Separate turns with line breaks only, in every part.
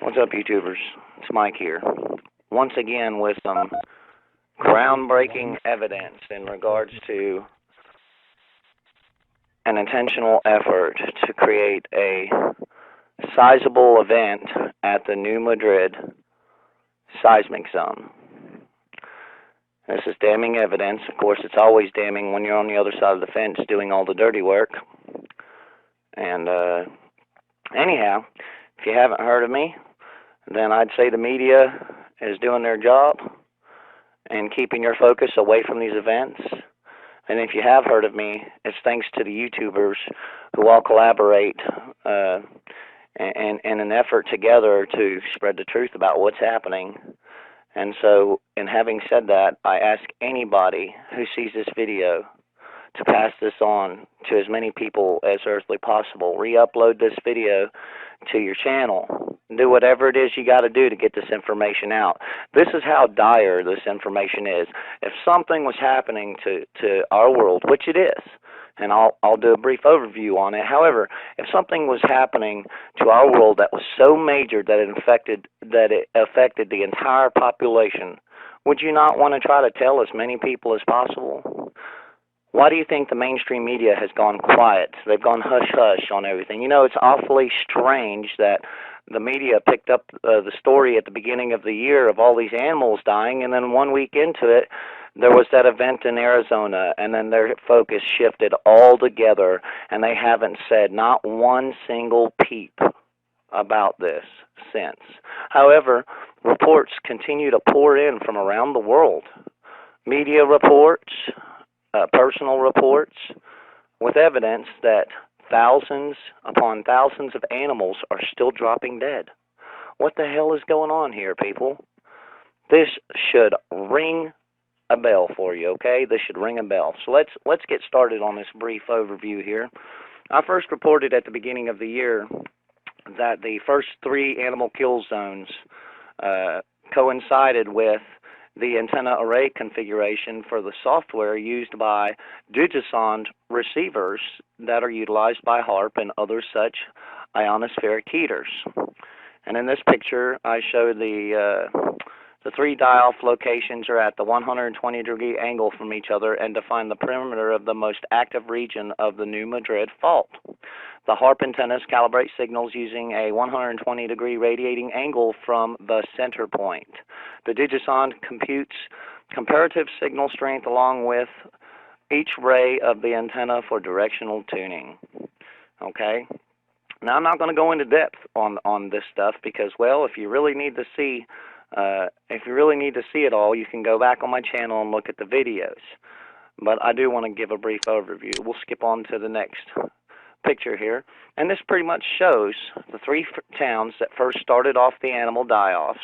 What's up, YouTubers? It's Mike here. Once again with some groundbreaking evidence in regards to an intentional effort to create a sizable event at the New Madrid seismic zone. This is damning evidence. Of course, it's always damning when you're on the other side of the fence doing all the dirty work. And anyhow, if you haven't heard of me, then I'd say the media is doing their job and keeping your focus away from these events. And if you have heard of me, it's thanks to the YouTubers who all collaborate in an effort together to spread the truth about what's happening. And so, in having said that, I ask anybody who sees this video to pass this on to as many people as earthly possible. Re-upload this video to your channel. Do whatever it is you got to do to get this information out. This is how dire this information is. If something was happening to our world, which it is, and I'll do a brief overview on it. However, if something was happening to our world that was so major that it affected the entire population, would you not want to try to tell as many people as possible? Why do you think the mainstream media has gone quiet? They've gone hush-hush on everything. You know, it's awfully strange that the media picked up the story at the beginning of the year of all these animals dying, and then 1 week into it, there was that event in Arizona, and then their focus shifted altogether, and they haven't said not one single peep about this since. However, reports continue to pour in from around the world. Media reports, personal reports, with evidence that thousands upon thousands of animals are still dropping dead. What the hell is going on here, people? This should ring a bell for you, okay? This should ring a bell. So let's get started on this brief overview here. I first reported at the beginning of the year that the first 3 animal kill zones coincided with the antenna array configuration for the software used by Digisonde receivers that are utilized by HAARP and other such ionospheric heaters. And in this picture, I show the 3 die-off locations are at the 120-degree angle from each other and define the perimeter of the most active region of the New Madrid fault. The HAARP antennas calibrate signals using a 120-degree radiating angle from the center point. The Digisonde computes comparative signal strength along with each ray of the antenna for directional tuning. Okay? Now, I'm not going to go into depth on this stuff because, well, if you really need to see it all, you can go back on my channel and look at the videos. But I do want to give a brief overview. We'll skip on to the next picture here. And this pretty much shows the 3 towns that first started off the animal die-offs: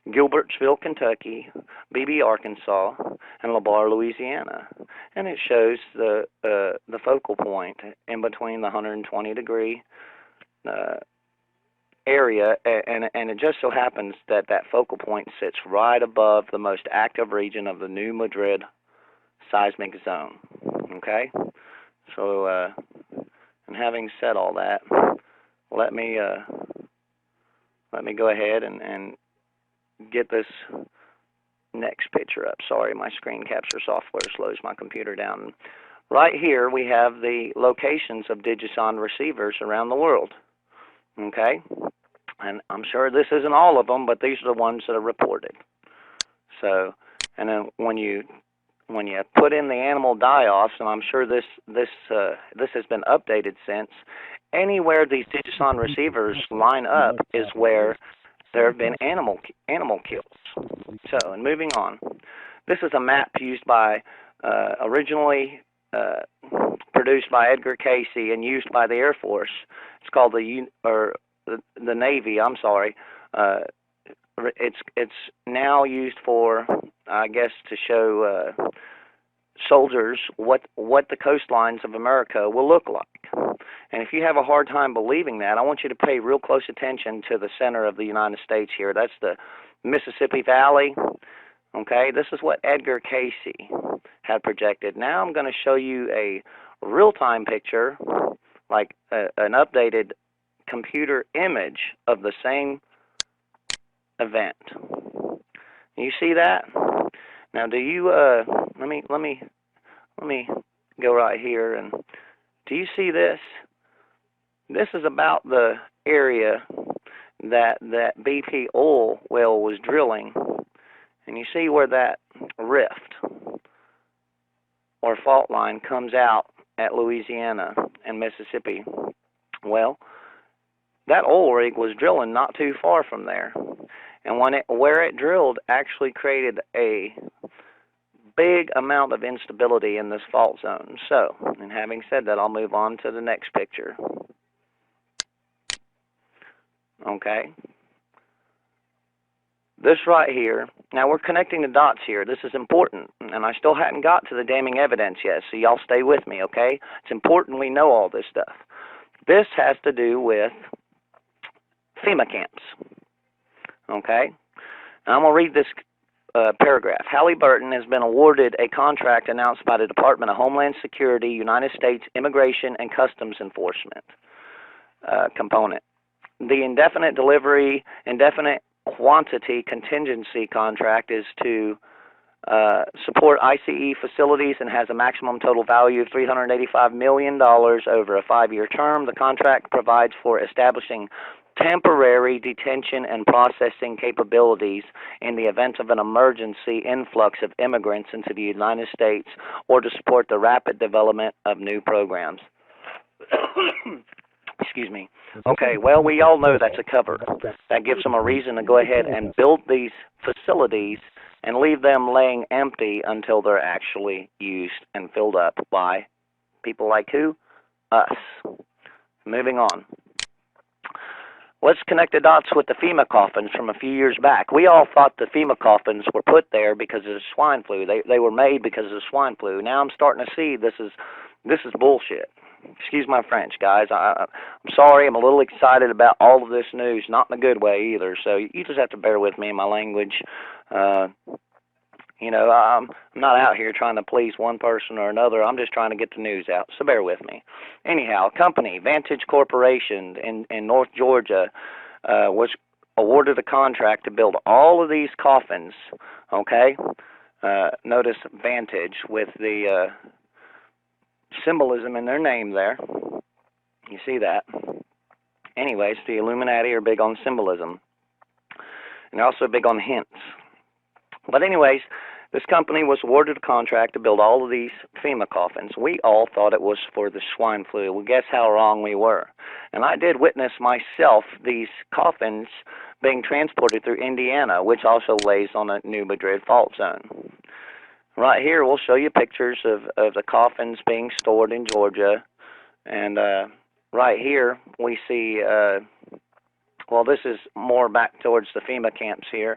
Gilbertsville, Kentucky, Beebe, Arkansas, and LaBarre, Louisiana. And it shows the focal point in between the 120-degree area, and it just so happens that that focal point sits right above the most active region of the New Madrid seismic zone. Okay? So, and having said all that, let me go ahead and get this next picture up. Sorry, my screen capture software slows my computer down. Right here, we have the locations of Digisonde receivers around the world. Okay? And I'm sure this isn't all of them, but these are the ones that are reported. So, and then when you put in the animal die-offs, and I'm sure this has been updated since, anywhere these Digisonde receivers line up is where there have been animal kills. So, and moving on, this is a map used by originally produced by Edgar Cayce and used by the Air Force. It's called the Navy. I'm sorry. It's now used for, I guess, to show soldiers what the coastlines of America will look like. And if you have a hard time believing that, I want you to pay real close attention to the center of the United States here. That's the Mississippi Valley. Okay, this is what Edgar Cayce had projected. Now I'm going to show you a real-time picture, like an updated computer image of the same event. You see that? Now, do you let me go right here, and do you see this? This is about the area that BP oil well was drilling, and you see where that rift or fault line comes out at Louisiana and Mississippi. Well, that oil rig was drilling not too far from there, and where it drilled actually created a big amount of instability in this fault zone. So, and having said that, I'll move on to the next picture. Okay. This right here, now we're connecting the dots here. This is important, and I still hadn't got to the damning evidence yet, so y'all stay with me, okay? It's important we know all this stuff. This has to do with FEMA camps, okay? Now I'm going to read this paragraph. Halliburton has been awarded a contract announced by the Department of Homeland Security, United States Immigration and Customs Enforcement component. The indefinite delivery, indefinite quantity contingency contract is to support ICE facilities and has a maximum total value of $385 million over a 5-year term. The contract provides for establishing temporary detention and processing capabilities in the event of an emergency influx of immigrants into the United States or to support the rapid development of new programs. Excuse me. Okay, well, we all know that's a cover. That gives them a reason to go ahead and build these facilities and leave them laying empty until they're actually used and filled up by people like who? Us. Moving on. Let's connect the dots with the FEMA coffins from a few years back. We all thought the FEMA coffins were put there because of the swine flu. They were made because of the swine flu. Now I'm starting to see this is bullshit. Excuse my French, guys. I'm sorry. I'm a little excited about all of this news, not in a good way either. So you just have to bear with me in my language. You know, I'm not out here trying to please one person or another. I'm just trying to get the news out, so bear with me. Anyhow, a company, Vantage Corporation in North Georgia, was awarded a contract to build all of these coffins, okay? Notice Vantage with the symbolism in their name there. You see that? Anyways, the Illuminati are big on symbolism. And they're also big on hints. But anyways, this company was awarded a contract to build all of these FEMA coffins. We all thought it was for the swine flu. Well, guess how wrong we were. And I did witness myself these coffins being transported through Indiana, which also lays on a New Madrid fault zone. Right here, we'll show you pictures of the coffins being stored in Georgia. And right here, we see, well, this is more back towards the FEMA camps here.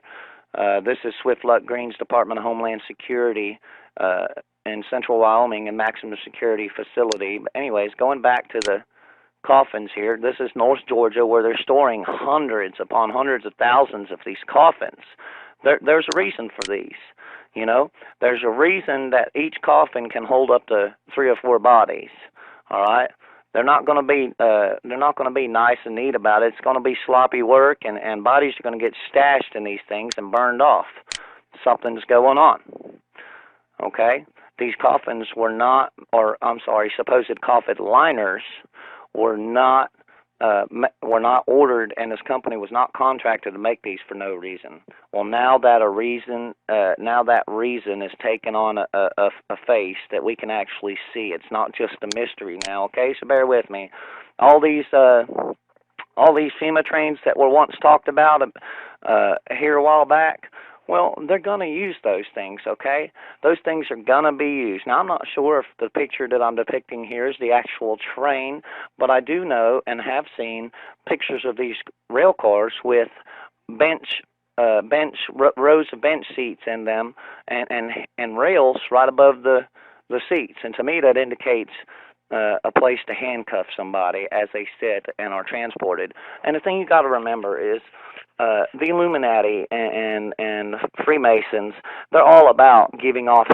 This is Swift Luck Green's Department of Homeland Security in Central Wyoming and Maximum Security Facility. But anyways, going back to the coffins here, this is North Georgia where they're storing hundreds upon hundreds of thousands of these coffins. There's a reason for these. You know, there's a reason that each coffin can hold up to 3 or 4 bodies. All right, they're not going to be nice and neat about it. It's going to be sloppy work, and bodies are going to get stashed in these things and burned off. Something's going on. Okay, these coffins were not, or I'm sorry, supposed coffin liners were not ordered, and this company was not contracted to make these for no reason. Well, now that reason is taken on a face that we can actually see. It's not just a mystery now. Okay, so bear with me. All these FEMA trains that were once talked about here a while back. Well, they're going to use those things, okay? Those things are going to be used. Now, I'm not sure if the picture that I'm depicting here is the actual train, but I do know and have seen pictures of these rail cars with rows of bench seats in them and rails right above the seats. And to me, that indicates a place to handcuff somebody as they sit and are transported. And the thing you got to remember is the Illuminati and Freemasons, they're all about giving off